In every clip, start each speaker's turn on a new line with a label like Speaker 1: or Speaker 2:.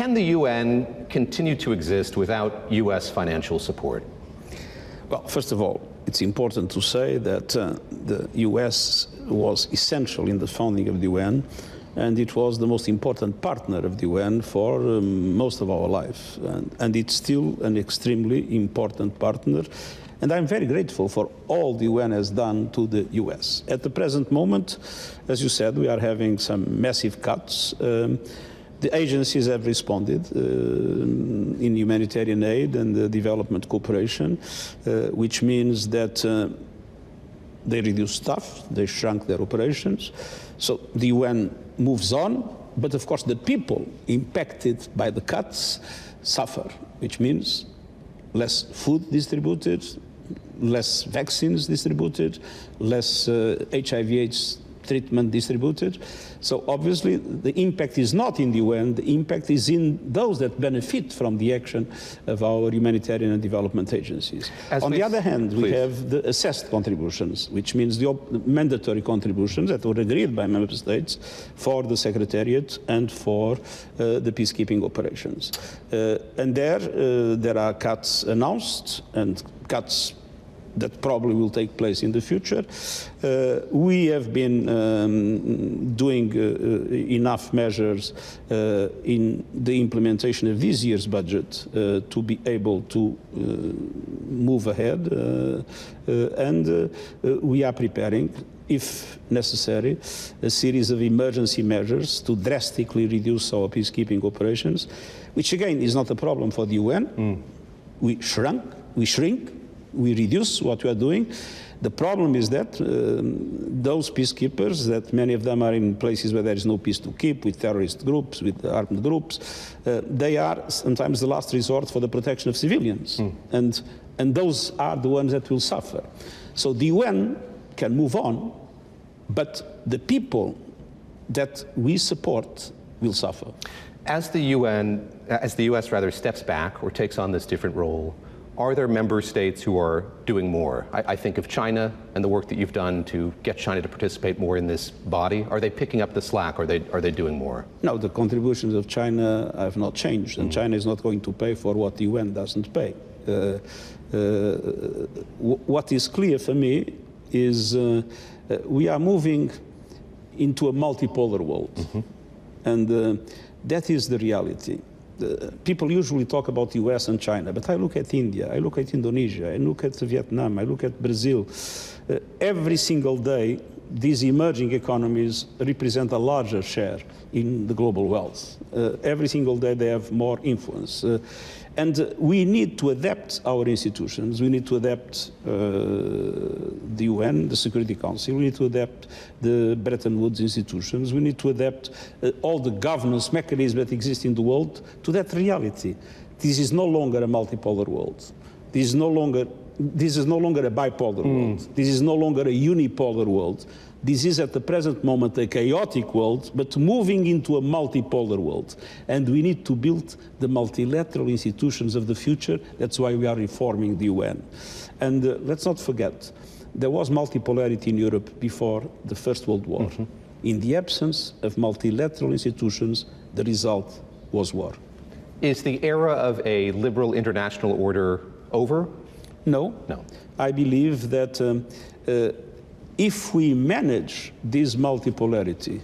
Speaker 1: Can the UN continue to exist without U.S. financial support?
Speaker 2: Well, first of all, it's important to say that the U.S. was essential in the founding of the UN, and it was the most important partner of the UN for most of our life. And it's still an extremely important partner. And I'm very grateful for all the UN has done to the US. At the present moment, as you said, we are having some massive cuts. The agencies have responded in humanitarian aid and development cooperation, which means that they reduced staff, they shrunk their operations. So the UN moves on, but of course the people impacted by the cuts suffer, which means less food distributed, less vaccines distributed, less HIV/AIDS treatment distributed. So obviously the impact is not in the UN, the impact is in those that benefit from the action of our humanitarian and development agencies. On the other hand, we have the assessed contributions, which means the mandatory contributions that were agreed by member states for the Secretariat and for the peacekeeping operations. And there are cuts announced and cuts that probably will take place in the future. We have been doing enough measures in the implementation of this year's budget to be able to move ahead, and we are preparing, if necessary, a series of emergency measures to drastically reduce our peacekeeping operations, which again is not a problem for the UN. We shrink, we reduce what we are doing. The problem is that those peacekeepers, that many of them are in places where there is no peace to keep, with terrorist groups, with armed groups, they are sometimes the last resort for the protection of civilians. And those are the ones that will suffer. So the UN can move on, but the people that we support will suffer.
Speaker 1: As the US rather steps back or takes on this different role, are there member states who are doing more? I think of China and the work that you've done to get China to participate more in this body. Are they picking up the slack? Are they doing more?
Speaker 2: No, the contributions of China have not changed, and China is not going to pay for what the UN doesn't pay. What is clear for me is we are moving into a multipolar world, and that is the reality. People usually talk about the US and China, but I look at India, I look at Indonesia, I look at Vietnam, I look at Brazil. Every single day, these emerging economies represent a larger share in the global wealth. Every single day they have more influence. And we need to adapt our institutions. We need to adapt the UN, the Security Council. We need to adapt the Bretton Woods institutions. We need to adapt all the governance mechanisms that exist in the world to that reality. This is no longer a multipolar world. This is no longer a bipolar world. This is no longer a unipolar world. This is at the present moment a chaotic world, but moving into a multipolar world. And we need to build the multilateral institutions of the future. That's why we are reforming the UN. And let's not forget, there was multipolarity in Europe before the First World War. In the absence of multilateral institutions, the result was war.
Speaker 1: Is the era of a liberal international order over?
Speaker 2: No. I believe that if we manage this multipolarity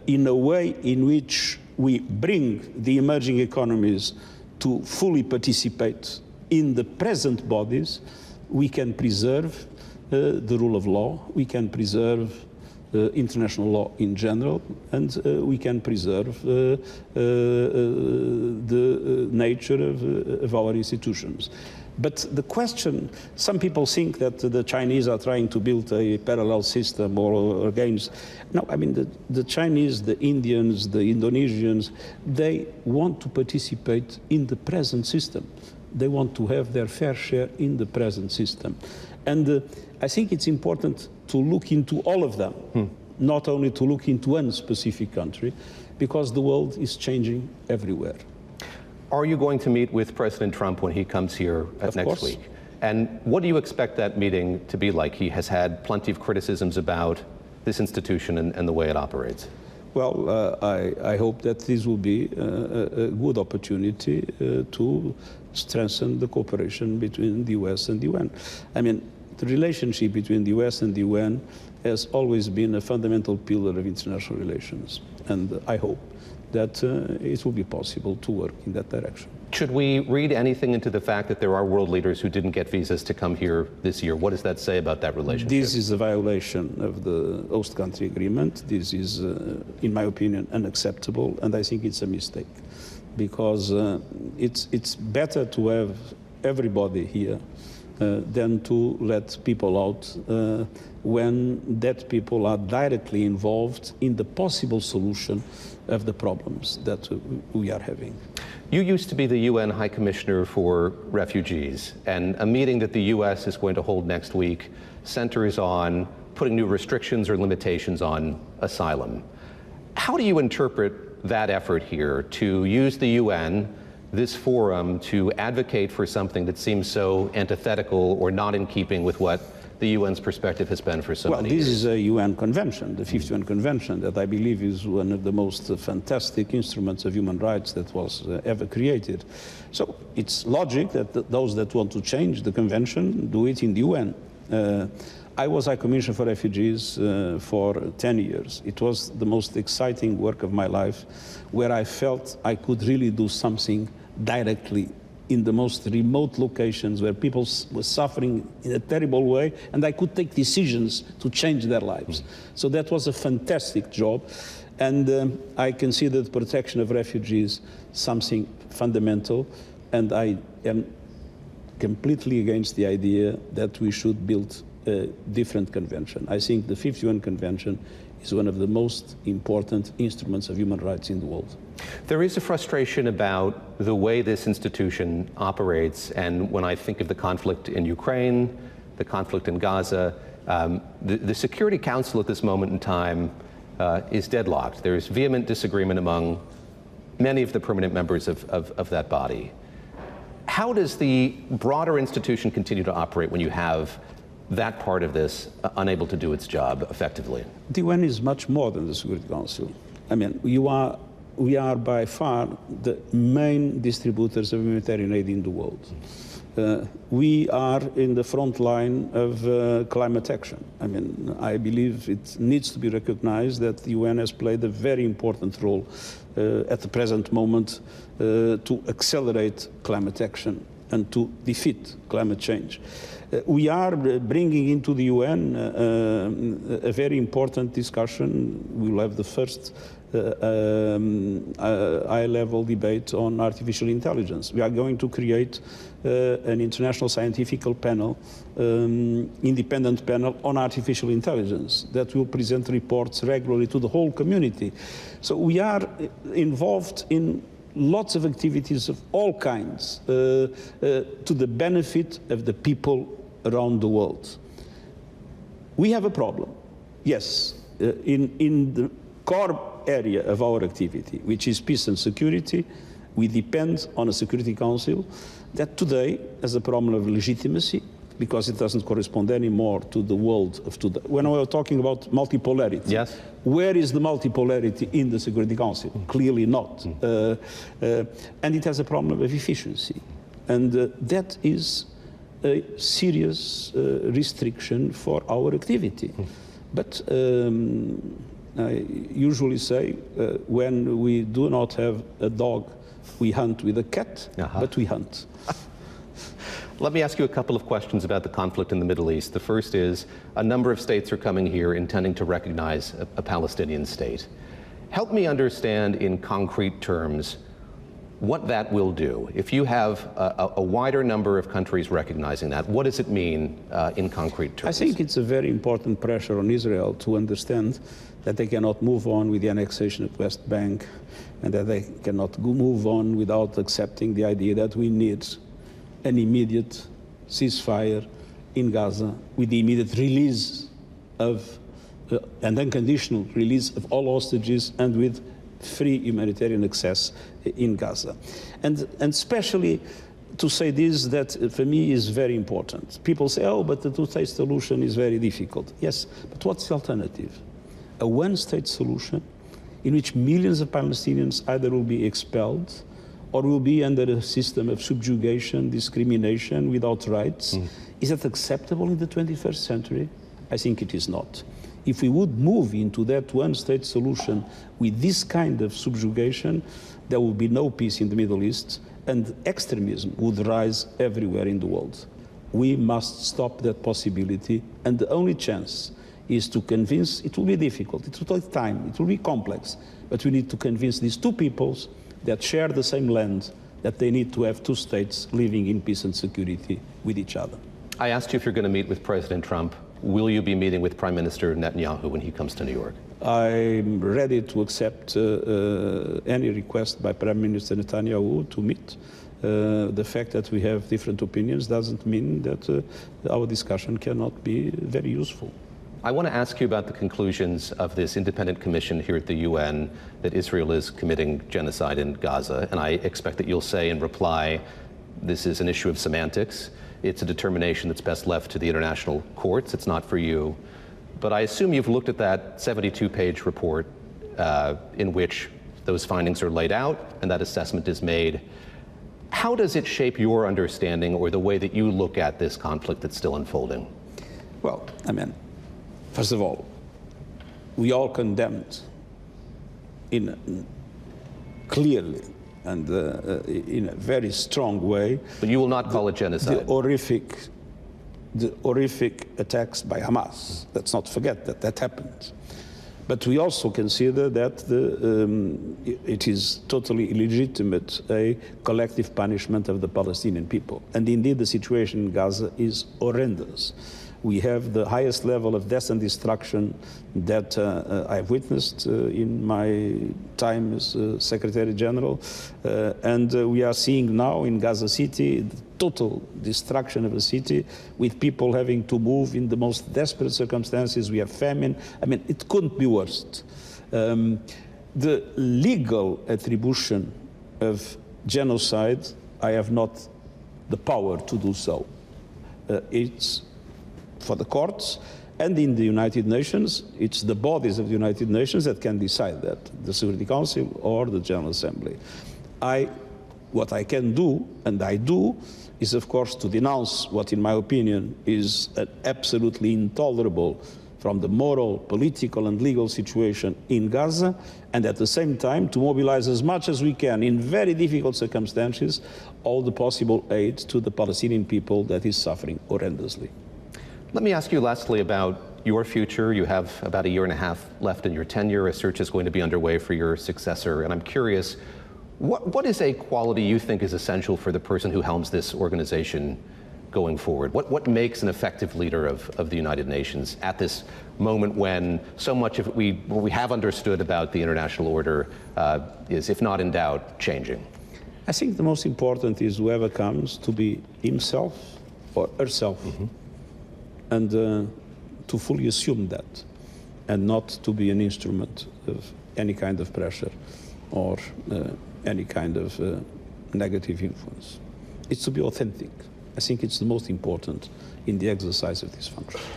Speaker 2: in a way in which we bring the emerging economies to fully participate in the present bodies, we can preserve the rule of law, we can preserve international law in general, and we can preserve the nature of our institutions. But the question, some people think that the Chinese are trying to build a parallel system or against. No, I mean, the Chinese, the Indians, the Indonesians, they want to participate in the present system. They want to have their fair share in the present system. And I think it's important to look into all of them, not only to look into one specific country, because the world is changing everywhere.
Speaker 1: Are you going to meet with President Trump when he comes here next week? And what do you expect that meeting to be like? He has had plenty of criticisms about this institution and the way it operates.
Speaker 2: Well, I hope that this will be a good opportunity to strengthen the cooperation between the US and the UN. I mean, the relationship between the US and the UN has always been a fundamental pillar of international relations, and I hope that it will be possible to work in that direction.
Speaker 1: Should we read anything into the fact that there are world leaders who didn't get visas to come here this year? What does that say about that relationship?
Speaker 2: This is a violation of the host country agreement. This is, in my opinion, unacceptable, and I think it's a mistake, because it's better to have everybody here than to let people out when that people are directly involved in the possible solution of the problems that we are having.
Speaker 1: You used to be the UN High Commissioner for Refugees, and a meeting that the US is going to hold next week centers on putting new restrictions or limitations on asylum. How do you interpret that effort here to use the UN, this forum, to advocate for something that seems so antithetical or not in keeping with what the UN's perspective has been for so many years?
Speaker 2: Well, this is a UN convention, the 5th UN convention, that I believe is one of the most fantastic instruments of human rights that was ever created. So it's logic that those that want to change the convention do it in the UN. I was High Commissioner for Refugees for 10 years. It was the most exciting work of my life, where I felt I could really do something directly in the most remote locations where people were suffering in a terrible way, and I could take decisions to change their lives. So that was a fantastic job, and I consider the protection of refugees something fundamental, and I am completely against the idea that we should build a different convention. I think the 5th UN Convention is one of the most important instruments of human rights in the world.
Speaker 1: There is a frustration about the way this institution operates, and when I think of the conflict in Ukraine, the conflict in Gaza, the Security Council at this moment in time is deadlocked. There's vehement disagreement among many of the permanent members of that body. How does the broader institution continue to operate when you have that part of this unable to do its job effectively?
Speaker 2: The UN is much more than the Security Council. I mean, we are by far the main distributors of humanitarian aid in the world. We are in the front line of climate action. I mean, I believe it needs to be recognized that the UN has played a very important role at the present moment to accelerate climate action and to defeat climate change. We are bringing into the UN a very important discussion. We will have the first high-level debate on artificial intelligence. We are going to create an international scientific panel, independent panel on artificial intelligence that will present reports regularly to the whole community. So we are involved in lots of activities of all kinds to the benefit of the people around the world. We have a problem, yes, in the core area of our activity, which is peace and security. We depend on a Security Council that today has a problem of legitimacy, because it doesn't correspond anymore to the world of today. When we are talking about multipolarity,
Speaker 1: yes,
Speaker 2: where is the multipolarity in the Security Council? Clearly not. And it has a problem of efficiency. And that is a serious restriction for our activity. But I usually say, when we do not have a dog, we hunt with a cat, but we hunt.
Speaker 1: Let me ask you a couple of questions about the conflict in the Middle East. The first is, a number of states are coming here intending to recognize a Palestinian state. Help me understand in concrete terms what that will do. If you have a wider number of countries recognizing that, what does it mean in concrete terms?
Speaker 2: I think it's a very important pressure on Israel to understand that they cannot move on with the annexation of West Bank, and that they cannot move on without accepting the idea that we need an immediate ceasefire in Gaza, with the immediate release of and unconditional release of all hostages, and with free humanitarian access in Gaza. And especially to say this, that for me is very important. People say, oh, but the two-state solution is very difficult. Yes, but what's the alternative? A one-state solution in which millions of Palestinians either will be expelled or will be under a system of subjugation, discrimination, without rights. Is that acceptable in the 21st century? I think it is not. If we would move into that one-state solution with this kind of subjugation, there will be no peace in the Middle East, and extremism would rise everywhere in the world. We must stop that possibility, and the only chance is to convince. It will be difficult, it will take time, it will be complex, but we need to convince these two peoples that share the same land that they need to have two states living in peace and security with each other.
Speaker 1: I asked you if you're going to meet with President Trump. Will you be meeting with Prime Minister Netanyahu when he comes to New York?
Speaker 2: I'm ready to accept any request by Prime Minister Netanyahu to meet. The fact that we have different opinions doesn't mean that our discussion cannot be very useful.
Speaker 1: I want to ask you about the conclusions of this independent commission here at the UN that Israel is committing genocide in Gaza. And I expect that you'll say in reply, this is an issue of semantics. It's a determination that's best left to the international courts. It's not for you. But I assume you've looked at that 72-page report in which those findings are laid out and that assessment is made. How does it shape your understanding or the way that you look at this conflict that's still unfolding?
Speaker 2: Well, I mean, first of all, we all condemned clearly and in a very strong way.
Speaker 1: But you will not call it genocide.
Speaker 2: The horrific attacks by Hamas. Let's not forget that that happened. But we also consider that it is totally illegitimate, a collective punishment of the Palestinian people. And indeed, the situation in Gaza is horrendous. We have the highest level of death and destruction that I've witnessed in my time as Secretary General. And we are seeing now in Gaza City the total destruction of a city with people having to move in the most desperate circumstances. We have famine. I mean, it couldn't be worse. The legal attribution of genocide, I have not the power to do so. It's for the courts, and in the United Nations, it's the bodies of the United Nations that can decide that, the Security Council or the General Assembly. What I can do, and I do, is of course to denounce what in my opinion is an absolutely intolerable from the moral, political and legal situation in Gaza, and at the same time to mobilize as much as we can in very difficult circumstances all the possible aid to the Palestinian people that is suffering horrendously.
Speaker 1: Let me ask you lastly about your future. You have about 1.5 years left in your tenure. A search is going to be underway for your successor. And I'm curious, what is a quality you think is essential for the person who helms this organization going forward? What makes an effective leader of the United Nations at this moment when so much of what we have understood about the international order is, if not in doubt, changing?
Speaker 2: I think the most important is whoever comes to be himself or herself. And to fully assume that, and not to be an instrument of any kind of pressure or any kind of negative influence. It's to be authentic. I think it's the most important in the exercise of this function.